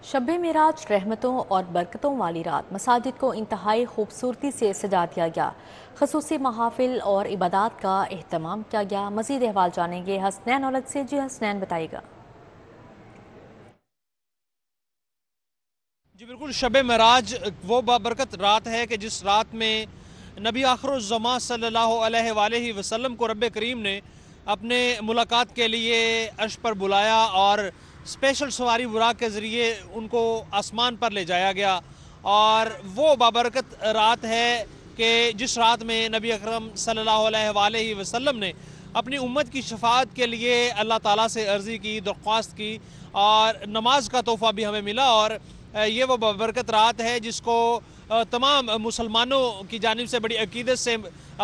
شب معراج رحمتوں اور برکتوں والی رات مساجد کو انتہائی خوبصورتی سے سجا دیا گیا۔ خصوصی محافل اور عبادات کا اہتمام کیا گیا۔ مزید احوال جانیں گے حسنین اولد سے۔ جی حسنین بتائیے گا۔ جی بالکل، شب معراج وہ بابرکت رات ہے کہ جس رات میں نبی آخر الزمان صلی اللہ علیہ وآلہ وسلم کو رب کریم نے اپنے ملاقات کے لیے عرش پر بلایا اور اسپیشل سواری براق کے ذریعے ان کو آسمان پر لے جایا گیا، اور وہ بابرکت رات ہے کہ جس رات میں نبی اکرم صلی اللہ علیہ وآلہ وسلم نے اپنی امت کی شفاعت کے لیے اللہ تعالیٰ سے عرضی کی، درخواست کی، اور نماز کا تحفہ بھی ہمیں ملا۔ اور یہ وہ بابرکت رات ہے جس کو تمام مسلمانوں کی جانب سے بڑی عقیدت سے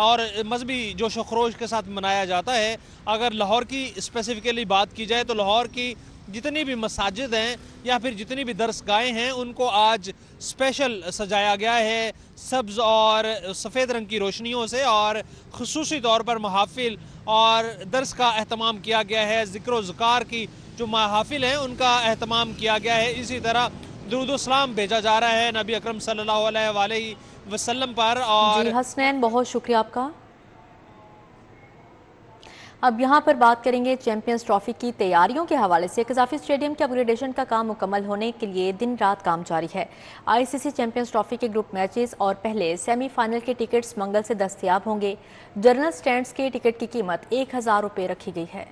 اور مذہبی جوش و خروش کے ساتھ منایا جاتا ہے۔ اگر لاہور کی اسپیسیفکلی بات کی جائے تو لاہور کی جتنی بھی مساجد ہیں یا پھر جتنی بھی درس گاہیں ہیں ان کو آج اسپیشل سجایا گیا ہے سبز اور سفید رنگ کی روشنیوں سے، اور خصوصی طور پر محافل اور درس کا اہتمام کیا گیا ہے۔ ذکر و ذکار کی جو محافل ہیں ان کا اہتمام کیا گیا ہے۔ اسی طرح درود و سلام بھیجا جا رہا ہے نبی اکرم صلی اللہ علیہ وآلہ وسلم پر۔ اور جی حسنین، بہت شکریہ آپ کا۔ اب یہاں پر بات کریں گے چیمپئنز ٹرافی کی تیاریوں کے حوالے سے۔ قذافی اسٹیڈیم کے اپ گریڈیشن کا کام مکمل ہونے کے لیے دن رات کام جاری ہے۔ آئی سی سی چیمپئنز ٹرافی کے گروپ میچز اور پہلے سیمی فائنل کے ٹکٹس منگل سے دستیاب ہوں گے۔ جنرل سٹینڈز کے ٹکٹ کی قیمت 1000 روپے رکھی گئی ہے۔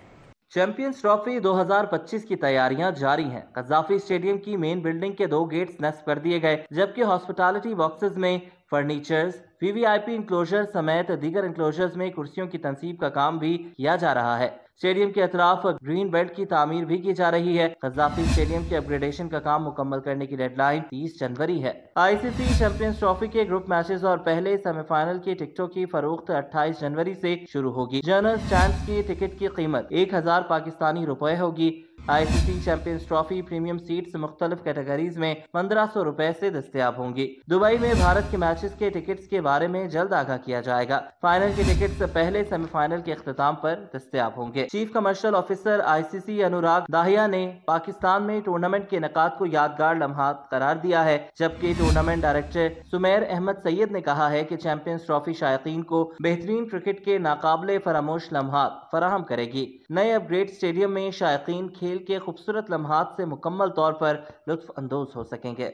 چیمپئنز ٹرافی 2025 کی تیاریاں جاری ہیں۔ قذافی اسٹیڈیم کی مین بلڈنگ کے 2 گیٹس نصب کر دیے گئے، جبکہ ہاسپٹالٹی باکسز میں فرنیچرز، وی وی آئی پی انکلوژر سمیت دیگر انکلوژرز میں کرسیوں کی تنصیب کا کام بھی کیا جا رہا ہے۔ اسٹیڈیم کے اطراف گرین بیلٹ کی تعمیر بھی کی جا رہی ہے۔ قذافی اسٹیڈیم کے اپ گریڈیشن کا کام مکمل کرنے کی ڈیڈ لائن 30 جنوری ہے۔ آئی سی سی چیمپئنز ٹرافی کے گروپ میچز اور پہلے سیمی فائنل کی ٹکٹوں کی فروخت 28 جنوری سے شروع ہوگی۔ جنرل سٹینڈز کی ٹکٹ کی قیمت 1000 پاکستانی روپے ہوگی۔ آئی سی سی چیمپئنز ٹرافی پریمیم سیٹس مختلف کیٹیگریز میں 1500 روپے سے دستیاب ہوں گی۔ دبئی میں بھارت کے میچز کے ٹکٹس کے بارے میں جلد آگاہ کیا جائے گا۔ فائنل کے ٹکٹس پہلے سیمی فائنل کے اختتام پر دستیاب ہوں گے۔ چیف کمرشل آفیسر آئی سی سی انوراگ داہیا نے پاکستان میں ٹورنامنٹ کے انعقاد کو یادگار لمحات قرار دیا ہے، جبکہ ٹورنامنٹ ڈائریکٹر سمیر احمد سید نے کہا ہے کہ چیمپئنز ٹرافی شائقین کو بہترین کرکٹ کے ناقابل فراموش لمحات فراہم کرے گی۔ نئے اپ گریڈ اسٹیڈیم میں شائقین کھیل کے خوبصورت لمحات سے مکمل طور پر لطف اندوز ہو سکیں گے۔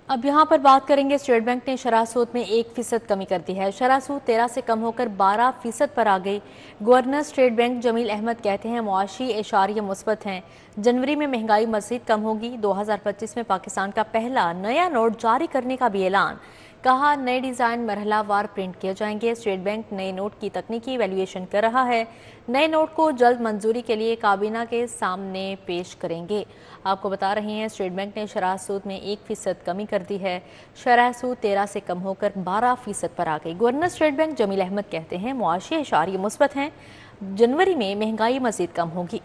اب یہاں پر بات کریں گے اسٹیٹ بینک نے شرح سود میں 1% کمی کر دی ہے۔ شرح سود 13 سے کم ہو کر 12% پر آ گئی۔ گورنر اسٹیٹ بینک جمیل احمد کہتے ہیں معاشی اشاریہ مثبت ہیں۔ جنوری میں مہنگائی مزید کم ہوگی۔ 2025 میں پاکستان کا پہلا نیا نوٹ جاری کرنے کا بھی اعلان۔ کہا نئے ڈیزائن مرحلہ وار پرنٹ کیے جائیں گے۔ اسٹیٹ بینک نئے نوٹ کی تکنیکی ایویلیویشن کر رہا ہے۔ نئے نوٹ کو جلد منظوری کے لیے کابینہ کے سامنے پیش کریں گے۔ آپ کو بتا رہے ہیں اسٹیٹ بینک نے شرح سود میں 1% کمی کر دی ہے۔ شرح سود 13 سے کم ہو کر 12% پر آ گئی۔ گورنر اسٹیٹ بینک جمیل احمد کہتے ہیں معاشی اشاریہ مثبت ہیں۔ جنوری میں مہنگائی مزید کم ہوگی۔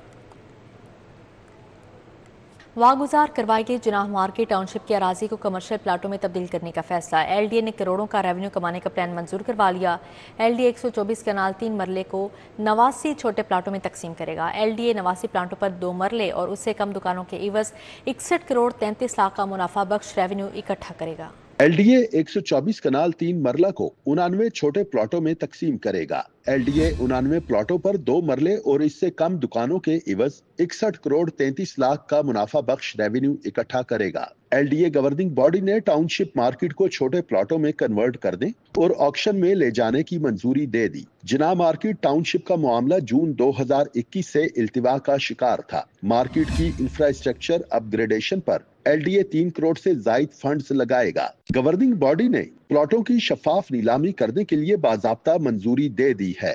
واگزار کروائی گئی جناح مارکیٹ ٹاؤن شپ کی اراضی کو کمرشل پلاٹوں میں تبدیل کرنے کا فیصلہ۔ ایل ڈی اے نے کروڑوں کا ریونیو کمانے کا پلان منظور کروا لیا۔ ایل ڈی اے 124 کنال 3 مرلے کو 89 چھوٹے پلاٹوں میں تقسیم کرے گا۔ ایل ڈی اے 89 پلاٹوں پر 2 مرلے اور اس سے کم دکانوں کے عوض 61 کروڑ 33 لاکھ کا منافع بخش ریونیو اکٹھا کرے گا۔ ایل ڈی اے 124 کنال 3 مرلہ کو 99 چھوٹے پلاٹوں میں تقسیم کرے گا۔ ایل ڈی اے 99 پلاٹوں پر 2 مرلے اور اس سے کم دکانوں کے عوض 61 کروڑ 33 لاکھ کا منافع بخش ریونیو اکٹھا کرے گا۔ L D A governing body نے ٹاؤن شپ مارکیٹ کو چھوٹے پلاٹوں میں کنورٹ کرنے اور آکشن میں لے جانے کی منظوری دے دی۔ جناح مارکیٹ ٹاؤن شپ کا معاملہ جون 2021 سے التوا کا شکار تھا۔ مارکیٹ کی انفراسٹرکچر اپ گریڈیشن پر ایل ڈی اے 3 کروڑ سے زائد فنڈز لگائے گا۔ گورننگ باڈی نے پلاٹوں کی شفاف نیلامی کرنے کے لیے باضابطہ منظوری دے دی ہے۔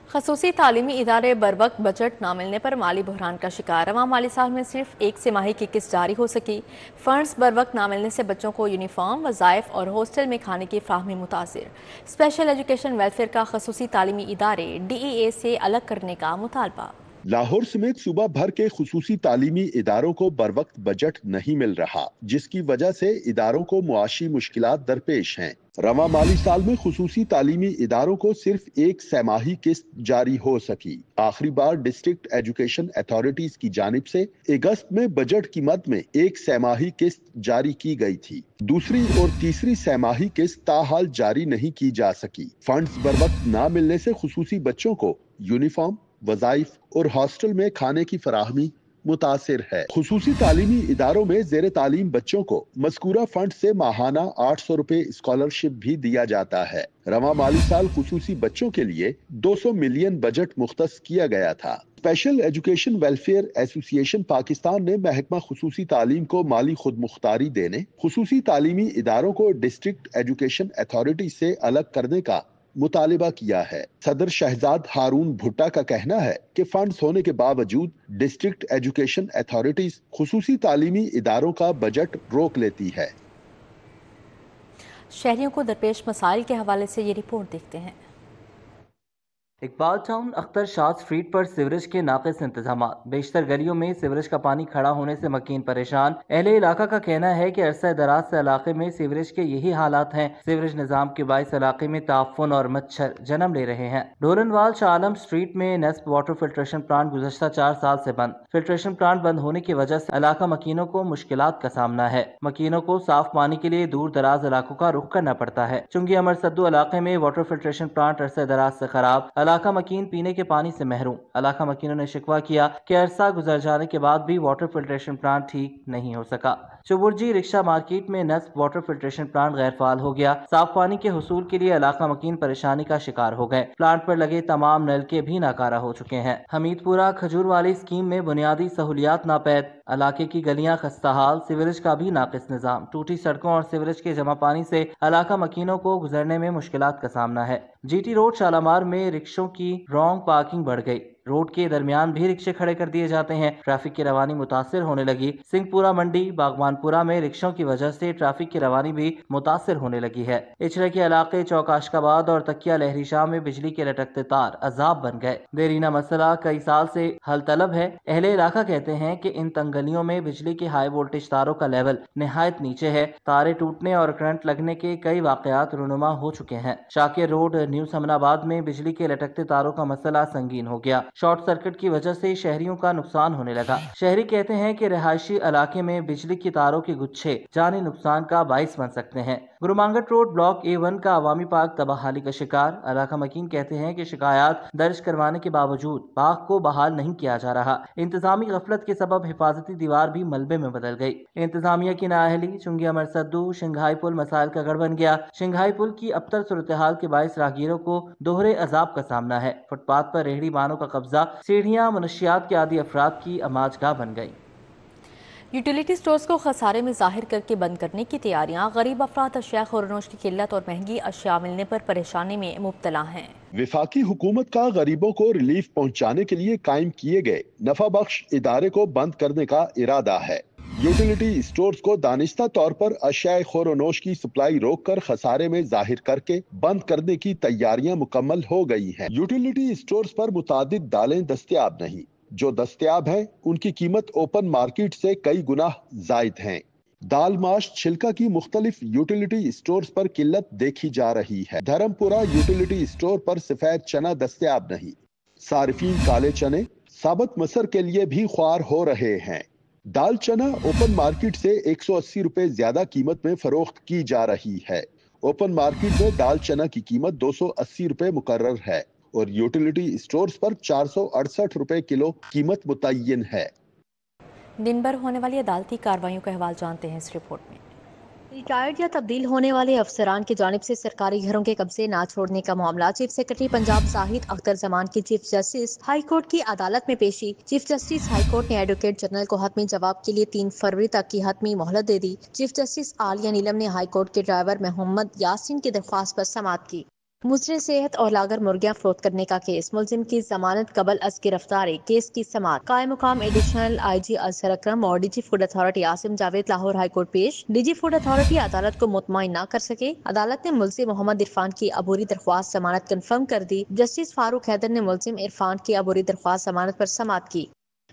خصوصی تعلیمی ادارے بروقت بجٹ نہ ملنے پر مالی بحران کا شکار۔ رواں مالی سال میں صرف 1 سہ ماہی کی قسط جاری ہو سکی۔ فنڈز بروقت نہ ملنے سے بچوں کو یونیفارم، وظائف اور ہاسٹل میں کھانے کی فراہمی متاثر۔ اسپیشل ایجوکیشن ویلفیئر کا خصوصی تعلیمی ادارے ڈی ای اے سے الگ کرنے کا مطالبہ۔ लाहौर समेत सूबा भर के खुसूसी तालीमी इदारों को बरवक्त बजट नहीं मिल रहा, जिसकी वजह से इदारों को मुआशी मुश्किलात दरपेश हैं। रवा माली साल में खुसूसी तालीमी इदारों को सिर्फ एक सैमाही किस्त जारी हो सकी। आखिरी बार डिस्ट्रिक्ट एजुकेशन अथॉरिटीज की जानिब से अगस्त में बजट की मद में एक सैमाही किस्त जारी की गई थी। दूसरी और तीसरी सैमाही किस्त ताहाल जारी नहीं की जा सकी। फंड्स बरवक्त न मिलने से खुसूसी बच्चों को यूनिफॉर्म, वज़ाइफ और हॉस्टल में खाने की फराहमी मुतासिर है। खुसूसी तालीमी इदारों में जेर तालीम बच्चों को मज़कूरा फंड से माहाना 800 रुपए स्कॉलरशिप भी दिया जाता है। रवा माली साल खुसूसी बच्चों के लिए 200 मिलियन बजट मुख्तस किया गया था। Special education welfare association Pakistan ने महकमा खुसूसी तालीम को माली खुद मुख्तारी देने, खुसूसी तालीमी इदारों को डिस्ट्रिक्ट एजुकेशन अथॉरिटी से अलग करने का मुतालिबा किया है। सदर शहजाद हारून भुट्टा का कहना है कि फंड्स होने के बावजूद डिस्ट्रिक्ट एजुकेशन अथॉरिटीज खुसूसी तालीमी इदारों का बजट रोक लेती है। शहरियों को दरपेश मसाइल के हवाले से ये रिपोर्ट देखते हैं। इकबाल टाउन अख्तर शाह स्ट्रीट पर सीवरेज के नाक़िस इंतजाम। बेशतर गलियों में सीवरेज का पानी खड़ा होने से मकीन परेशान। अहले इलाका का कहना है कि अरसा दराज से इलाके में सीवरेज के यही हालात हैं। सीवरेज निज़ाम के बाइस इलाके में ताफुन और मच्छर जन्म ले रहे हैं। डोरनवाल शाह आलम स्ट्रीट में नेस्प वाटर फिल्ट्रेशन प्लांट गुज़श्ता 4 साल से बंद। फिल्ट्रेशन प्लांट बंद होने की वजह से इलाका मकीनों को मुश्किलात का सामना है। मकीनों को साफ पानी के लिए दूर दराज इलाकों का रुख करना पड़ता है। चुंगी अमर सद्दू इलाके में वाटर फिल्ट्रेशन प्लांट अरसा दराज से खराब। इलाका मकीन पीने के पानी से महरूम। इलाका मकीनों ने शिकवा किया कि अरसा गुजर जाने के बाद भी वाटर फिल्ट्रेशन प्लांट ठीक नहीं हो सका। चुबुर्जी रिक्शा मार्केट में नस्ब वाटर फिल्ट्रेशन प्लांट गैर फाल हो गया। साफ पानी के हुसूल के लिए इलाका मकीन परेशानी का शिकार हो गए। प्लांट पर लगे तमाम नलके भी नाकारा हो चुके हैं। हमीदपुरा खजूर वाली स्कीम में बुनियादी सहूलियात नापैद। इलाके की गलियां खस्ताहाल। सीवरेज का भी नाकिस निजाम। टूटी सड़कों और सीवरेज के जमा पानी से इलाका मकीनों को गुजरने में मुश्किलात का सामना है। जीटी रोड शालामार में रिक्शों की रॉन्ग पार्किंग बढ़ गई। रोड के दरमियान भी रिक्शे खड़े कर दिए जाते हैं। ट्रैफिक की रवानी मुतासिर होने लगी। सिंहपुरा मंडी बागवानपुरा में रिक्शों की वजह से ट्रैफिक की रवानी भी मुतासिर होने लगी है। इचरे के इलाके चौक आशकाबाद और तकिया लहरी शाह में बिजली के लटकते तार अजाब बन गए। देरीना मसला कई साल से हल तलब है। अहले इलाका कहते हैं कि इन तंगलियों में बिजली के हाई वोल्टेज तारों का लेवल निहायत नीचे है। तारे टूटने और करंट लगने के कई वाकयात रुनुमा हो चुके हैं। शाकिर रोड न्यू समनाबाद में बिजली के लटकते तारों का मसला संगीन हो गया। शॉर्ट सर्किट की वजह से शहरियों का नुकसान होने लगा। शहरी कहते हैं कि रिहायशी इलाके में बिजली की तारों के गुच्छे जानी नुकसान का बाइस बन सकते हैं। गुरुमांगट रोड ब्लॉक A1 का अवामी पार्क तबाहाली का शिकार। इलाका मकीन कहते हैं कि शिकायत दर्ज करवाने के बावजूद पार्क को बहाल नहीं किया जा रहा। इंतजामी गफलत के सबब हिफाजती दीवार भी मलबे में बदल गई। इंतजामिया की नाअहली चुंगी अमर सद्दू शिंघाई पुल मसाइल का गढ़ बन गया। शिंघाई पुल की अबतर सूरत हाल के बाइस राहगीरों को दोहरे अजाब का सामना है। फुटपाथ पर रेहड़ी बानों का कब्जा। सीढ़ियां मनशियात के आदि अफराद की अमाजगाह बन गई। यूटिलिटी स्टोर्स को खसारे में जाहिर करके बंद करने की तैयारियां। गरीब अफराद अशिया खुरनोश की किल्लत और महंगी अशिया मिलने पर परेशानी में मुब्तला हैं। विफाकी हुकूमत का गरीबों को रिलीफ पहुंचाने के लिए कायम किए गए नफा बख्श इदारे को बंद करने का इरादा है। यूटिलिटी स्टोर्स को दानिस्ता तौर पर अशिया खुरनोश की सप्लाई रोककर खसारे में जाहिर करके बंद करने की तैयारियां मुकम्मल हो गई हैं। यूटिलिटी स्टोर्स पर मुतादिद दालें दस्तयाब नहीं। जो दस्तयाब हैं उनकी कीमत ओपन मार्केट से कई गुना जायद हैं। दाल माश छिलका की मुख्तलिफ यूटिलिटी स्टोर्स पर किल्लत देखी जा रही है। धर्मपुरा यूटिलिटी स्टोर पर सफेद चना दस्तयाब नहीं। सारिफीन काले चने साबत मसर के लिए भी ख्वार हो रहे हैं। दाल चना ओपन मार्केट से 180 रुपए ज्यादा कीमत में फरोख्त की जा रही है। ओपन मार्केट में दाल चना की कीमत 280 रुपए मुकर्रर है और यूटिलिटी स्टोर्स पर 468 रुपए किलो कीमत मुतय्यन है। दिन भर होने वाली अदालती कार्रवाइयों का अहवाल जानते हैं इस रिपोर्ट में। रिटायर्ड या तब्दील होने वाले अफसरान की जानिब से सरकारी घरों के कब्जे ना छोड़ने का मामला चीफ सेक्रेटरी पंजाब जाहिद अख्तर जमान की चीफ जस्टिस हाई कोर्ट की अदालत में पेशी। चीफ जस्टिस हाई कोर्ट ने एडवोकेट जनरल को हतमी जवाब के लिए 3 फरवरी तक की हतमी मोहलत दे दी। चीफ जस्टिस आलिया नीलम ने हाई कोर्ट के ड्राइवर मोहम्मद यासीन की दरख्वास्त पर समाअत की। मुजरे सेहत और लागर मुर्गियां फरोख्त करने का केस, मुलजिम की जमानत कबल अज गिरफ्तारी, केस की समाअत। कायम मुकाम एडिशनल IG अजहर अकरम और DG food authority Asim Javed Lahore high court पेश। DG फूड अथॉरिटी अदालत को मुतमईन न कर सके, अदालत ने मुलजिम मोहम्मद इरफान की अबूरी दरख्वास्त जमानत कंफर्म कर दी। जस्टिस फारूक हैदर ने मुलजिम इरफान की अबूरी दरख्वास्त जमानत पर समाअत की।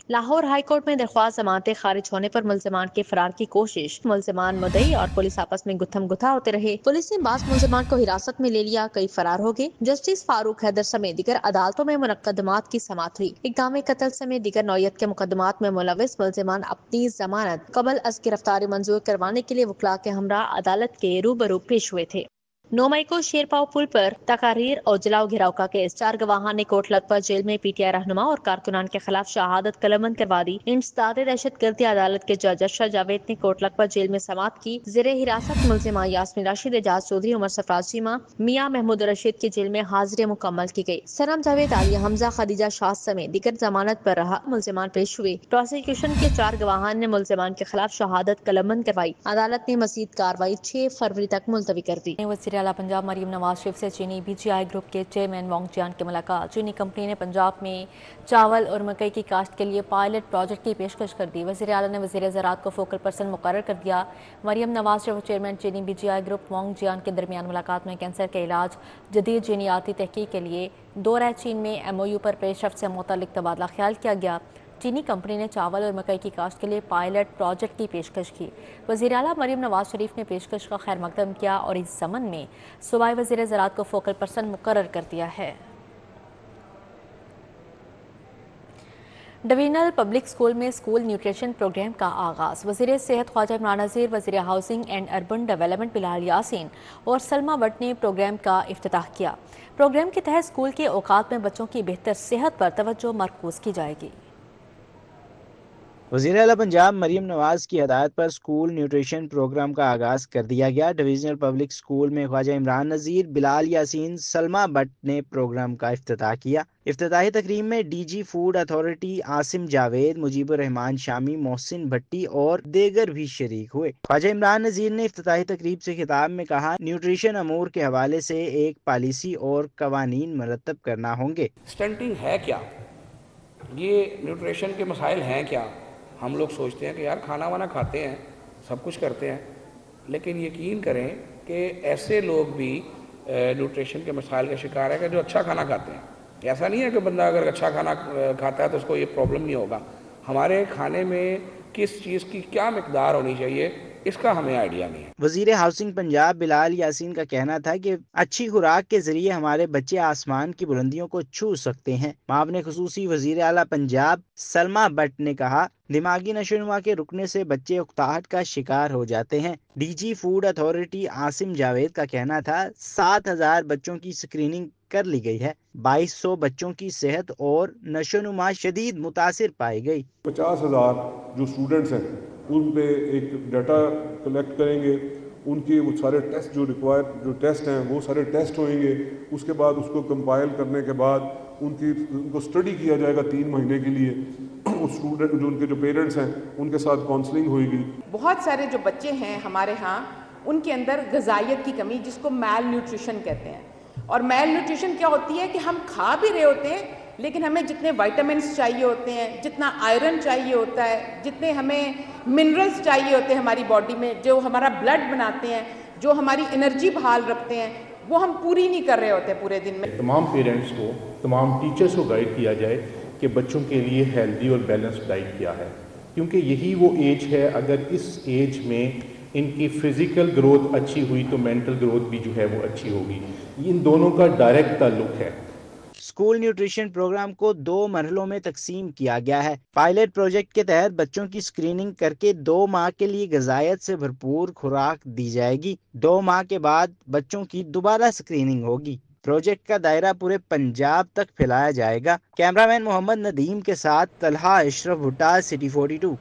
लाहौर हाई कोर्ट में दरख्वास्त जमानतें खारिज होने पर मुलजमान के फरार की कोशिश, मुलजमान मुद्दई और पुलिस आपस में गुत्थम गुत्था होते रहे। पुलिस ने बास मुलजमान को हिरासत में ले लिया, कई फरार हो गए। जस्टिस फारूक हैदर समेत दीगर अदालतों में मुकदमात की समाअत हुई। इक़दाम कत्ल समेत दीगर नौयत के मुकदमात में मुलविस मुलजमान अपनी जमानत कबल अज गिरफ्तारी मंजूर करवाने के लिए वकला के हमरा अदालत के रूबरू पेश हुए थे। 9 मई को शेरपाव पुल पर तकारीर और जलाओ घिराव का केस, 4 गवाहान ने कोट लखपत जेल में PTI रहनुमा और कारकुनान के खिलाफ शहादत कलमबंद करवा दी। इंसदाद दहशतगर्दी अदालत के जज अशरफ जावेद ने कोट लखपत जेल में समाअत की। जेरे हिरासत मुलजिमा यास्मीन राशिद, एजाज चौधरी, उमर सरफराज चीमा, मियां महमूद रशीद की जेल में हाजिरी मुकम्मल की गई। सनम जावेद, आलिया हमजा, खदीजा शाह समेत दीगर जमानत पर रहा मुलजिमान पेश हुए। प्रोसिक्यूशन के 4 गवाहान ने मुलजिमान के खिलाफ शहादत कलमबंद करवाई। अदालत ने मजीद कार्रवाई 6 फरवरी तक मुलतवी कर दी। वज़ीर आला पंजाब मरियम नवाज शरीफ से चीनी BGI ग्रुप के चेयरमैन वांग जियान की मुलाकात। चीनी कंपनी ने पंजाब में चावल और मकई की काश्त के लिए पायलट प्रोजेक्ट की पेशकश कर दी। वज़ीर आला ने वज़ीर ज़राअत को फोकल पर्सन मुकर्रर कर दिया। मरियम नवाज शरीफ और चेयरमैन चीनी BGI ग्रुप वांग जियान के दरमियान मुलाकात में कैंसर के इलाज, जदीद जीनियाती तहकीक के लिए दौरा चीन में MOU पर पेशरफ्त से मुतल्लिक तबादला ख्याल किया गया। चीनी कंपनी ने चावल और मकई की काश्त के लिए पायलट प्रोजेक्ट की पेशकश की। वज़ीर आला मरियम नवाज शरीफ ने पेशकश का खैर मकदम किया और इस ज़मन में सूबाई वज़ीर ज़राअत को फोकल पर्सन मुकर्रर कर दिया है। डिवीजनल पब्लिक स्कूल में स्कूल न्यूट्रिशन प्रोग्राम का आगाज़। वज़ीर सेहत ख्वाजा इमरान नज़ीर, वज़ीर housing and urban development Bilal Yasin और सलमा भट्ट ने प्रोग्राम का इफ्तिताह किया। प्रोग्राम के तहत स्कूल के औकात में बच्चों की बेहतर सेहत पर तवज्जो मरकूज़ की जाएगी। वज़ीर आला पंजाब मरियम नवाज की हदायत पर स्कूल न्यूट्रिशन प्रोग्राम का आगाज़ कर दिया गया। डिवीजनल पब्लिक स्कूल में ख्वाजा इमरान नज़ीर, बिलाल यासीन, सलमा भट्ट ने प्रोग्राम का इफ्तिताह किया। इफ्तिताही तकरीब में DG food authority Asim Javed, Mujibur Rahman Shami, Mohsin Bhatti और दीगर भी शरीक हुए। ख्वाजा इमरान नज़ीर ने इफ्तिताही तकरीब से खिताब में कहा, न्यूट्रिशन अमूर के हवाले से एक पॉलिसी और कवानीन मरतब करना होंगे। स्टंटिंग है क्या, ये न्यूट्रिशन के मसाइल हैं क्या। हम लोग सोचते हैं कि यार खाना वाना खाते हैं, सब कुछ करते हैं, लेकिन यकीन करें कि ऐसे लोग भी न्यूट्रिशन के मसाइल का शिकार है कि जो अच्छा खाना खाते हैं। ऐसा नहीं है कि बंदा अगर अच्छा खाना खाता है तो उसको ये प्रॉब्लम नहीं होगा। हमारे खाने में किस चीज़ की क्या मिकदार होनी चाहिए, इसका हमें आइडिया नहीं है। वजीर हाउसिंग पंजाब बिलाल यासीन का कहना था कि अच्छी खुराक के जरिए हमारे बच्चे आसमान की बुलंदियों को छू सकते हैं। मामले खुसूसी वजीर आला पंजाब सलमा भट्ट ने कहा, दिमागी नशोनुमा के रुकने से बच्चे उकताहट का शिकार हो जाते हैं। DG food authority Asim Javed का कहना था, 7000 बच्चों की स्क्रीनिंग कर ली गई है। 2200 बच्चों की सेहत और नशोनुमा शदीद मुतासिर पाई गई। 50,000 जो स्टूडेंट्स हैं उन पे एक डाटा कलेक्ट करेंगे, उनके वो सारे टेस्ट जो टेस्ट हैं वो सारे टेस्ट होंगे। उसके बाद उसको कंपाइल करने के बाद उनको स्टडी किया जाएगा 3 महीने के लिए। उस स्टूडेंट जो उनके जो पेरेंट्स हैं उनके साथ काउंसलिंग होगी। बहुत सारे जो बच्चे हैं हमारे यहाँ, उनके अंदर ग़िज़ाइयत की कमी, जिसको मैल न्यूट्रिशन कहते हैं। और मैल न्यूट्रिशन क्या होती है कि हम खा भी रहे होते हैं लेकिन हमें जितने विटामिन्स चाहिए होते हैं, जितना आयरन चाहिए होता है, जितने हमें मिनरल्स चाहिए होते हैं हमारी बॉडी में, जो हमारा ब्लड बनाते हैं, जो हमारी एनर्जी बहाल रखते हैं, वो हम पूरी नहीं कर रहे होते पूरे दिन में। तमाम पेरेंट्स को, तमाम टीचर्स को गाइड किया जाए कि बच्चों के लिए हेल्दी और बैलेंस्ड डाइट क्या है, क्योंकि यही वो एज है, अगर इस एज में इनकी फ़िज़िकल ग्रोथ अच्छी हुई तो मेंटल ग्रोथ भी जो है वो अच्छी होगी। इन दोनों का डायरेक्ट ताल्लुक है। स्कूल न्यूट्रिशन प्रोग्राम को 2 मरहलों में तकसीम किया गया है। पायलट प्रोजेक्ट के तहत बच्चों की स्क्रीनिंग करके 2 माह के लिए ग़िज़ायत से भरपूर खुराक दी जाएगी। 2 माह के बाद बच्चों की दोबारा स्क्रीनिंग होगी। प्रोजेक्ट का दायरा पूरे पंजाब तक फैलाया जाएगा। कैमरामैन मोहम्मद नदीम के साथ तलहा अशरफ भुट्टा, सिटी 42।